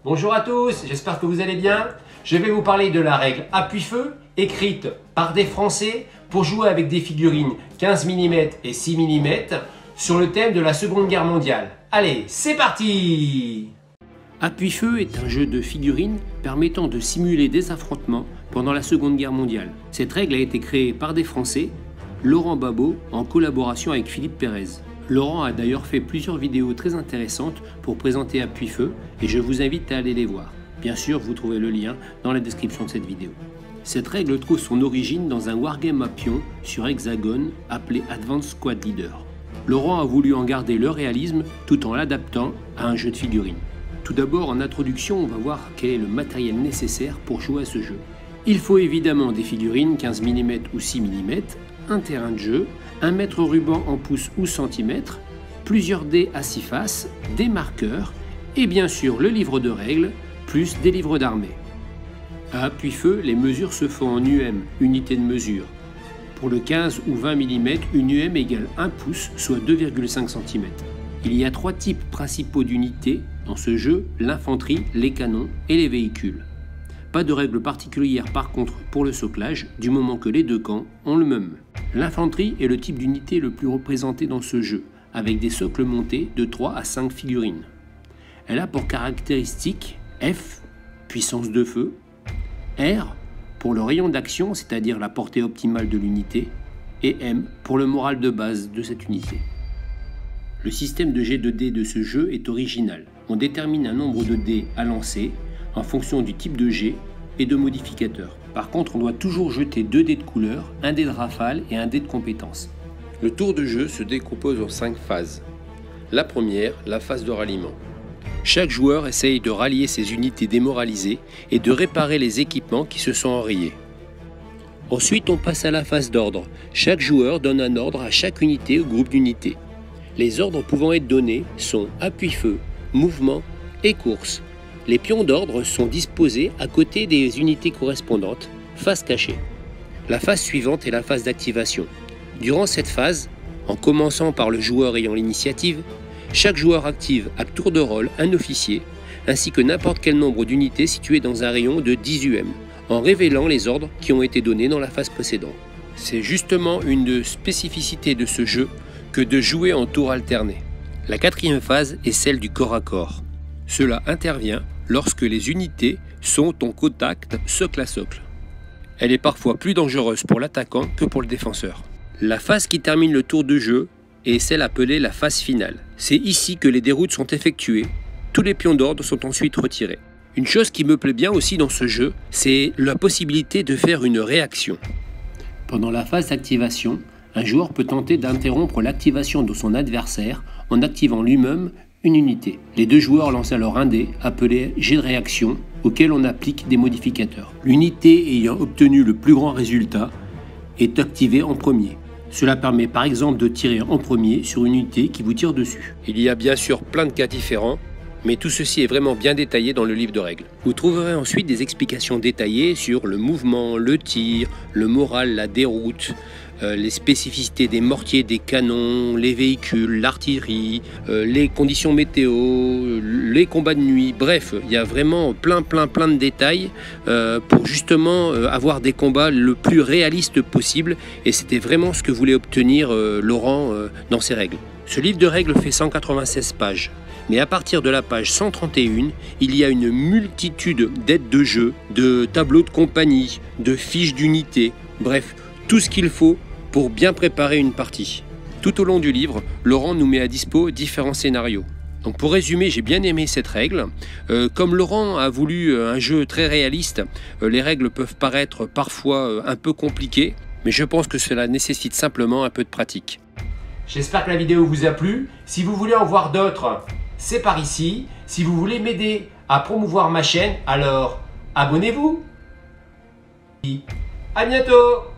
Bonjour à tous, j'espère que vous allez bien. Je vais vous parler de la règle appuie-feu, écrite par des Français pour jouer avec des figurines 15 mm et 6 mm sur le thème de la Seconde Guerre mondiale. Allez, c'est parti! Appuie-feu est un jeu de figurines permettant de simuler des affrontements pendant la Seconde Guerre mondiale. Cette règle a été créée par des Français, Laurent Babot, en collaboration avec Philippe Pérez. Laurent a d'ailleurs fait plusieurs vidéos très intéressantes pour présenter Appuie-feu et je vous invite à aller les voir. Bien sûr, vous trouvez le lien dans la description de cette vidéo. Cette règle trouve son origine dans un wargame à pions sur Hexagone appelé Advanced Squad Leader. Laurent a voulu en garder le réalisme tout en l'adaptant à un jeu de figurines. Tout d'abord, en introduction, on va voir quel est le matériel nécessaire pour jouer à ce jeu. Il faut évidemment des figurines 15 mm ou 6 mm, un terrain de jeu, un mètre ruban en pouces ou centimètres, plusieurs dés à 6 faces, des marqueurs et bien sûr le livre de règles, plus des livres d'armée. À Appuie-feu, les mesures se font en UM, unité de mesure. Pour le 15 ou 20 mm, une UM égale 1 pouce, soit 2,5 cm. Il y a 3 types principaux d'unités dans ce jeu, l'infanterie, les canons et les véhicules. Pas de règle particulière par contre pour le soclage, du moment que les deux camps ont le même. L'infanterie est le type d'unité le plus représenté dans ce jeu, avec des socles montés de 3 à 5 figurines. Elle a pour caractéristique F, puissance de feu, R pour le rayon d'action, c'est-à-dire la portée optimale de l'unité, et M pour le moral de base de cette unité. Le système de jet de dés de ce jeu est original. On détermine un nombre de dés à lancer en fonction du type de jet et de modificateur. Par contre, on doit toujours jeter 2 dés de couleur, un dé de rafale et un dé de compétence. Le tour de jeu se décompose en 5 phases. La première, la phase de ralliement. Chaque joueur essaye de rallier ses unités démoralisées et de réparer les équipements qui se sont enrayés. Ensuite, on passe à la phase d'ordre. Chaque joueur donne un ordre à chaque unité ou groupe d'unités. Les ordres pouvant être donnés sont appuie-feu, mouvement et course. Les pions d'ordre sont disposés à côté des unités correspondantes, face cachée. La phase suivante est la phase d'activation. Durant cette phase, en commençant par le joueur ayant l'initiative, chaque joueur active à tour de rôle un officier, ainsi que n'importe quel nombre d'unités situées dans un rayon de 10 UM, en révélant les ordres qui ont été donnés dans la phase précédente. C'est justement une spécificité de ce jeu que de jouer en tour alterné. La quatrième phase est celle du corps à corps. Cela intervient lorsque les unités sont en contact socle à socle. Elle est parfois plus dangereuse pour l'attaquant que pour le défenseur. La phase qui termine le tour de jeu est celle appelée la phase finale. C'est ici que les déroutes sont effectuées. Tous les pions d'ordre sont ensuite retirés. Une chose qui me plaît bien aussi dans ce jeu, c'est la possibilité de faire une réaction. Pendant la phase d'activation, un joueur peut tenter d'interrompre l'activation de son adversaire en activant lui-même une unité. Les deux joueurs lancent alors un dé appelé jet de réaction auquel on applique des modificateurs. L'unité ayant obtenu le plus grand résultat est activée en premier. Cela permet par exemple de tirer en premier sur une unité qui vous tire dessus. Il y a bien sûr plein de cas différents, mais tout ceci est vraiment bien détaillé dans le livre de règles. Vous trouverez ensuite des explications détaillées sur le mouvement, le tir, le moral, la déroute, les spécificités des mortiers, des canons, les véhicules, l'artillerie, les conditions météo, les combats de nuit. Bref, il y a vraiment plein de détails pour justement avoir des combats le plus réalistes possible. Et c'était vraiment ce que voulait obtenir Laurent dans ses règles. Ce livre de règles fait 196 pages. Mais à partir de la page 131, il y a une multitude d'aides de jeu, de tableaux de compagnie, de fiches d'unité, bref, tout ce qu'il faut pour bien préparer une partie. Tout au long du livre, Laurent nous met à dispo différents scénarios. Donc pour résumer, j'ai bien aimé cette règle. Comme Laurent a voulu un jeu très réaliste, les règles peuvent paraître parfois un peu compliquées, mais je pense que cela nécessite simplement un peu de pratique. J'espère que la vidéo vous a plu. Si vous voulez en voir d'autres, c'est par ici. Si vous voulez m'aider à promouvoir ma chaîne, alors abonnez-vous. À bientôt!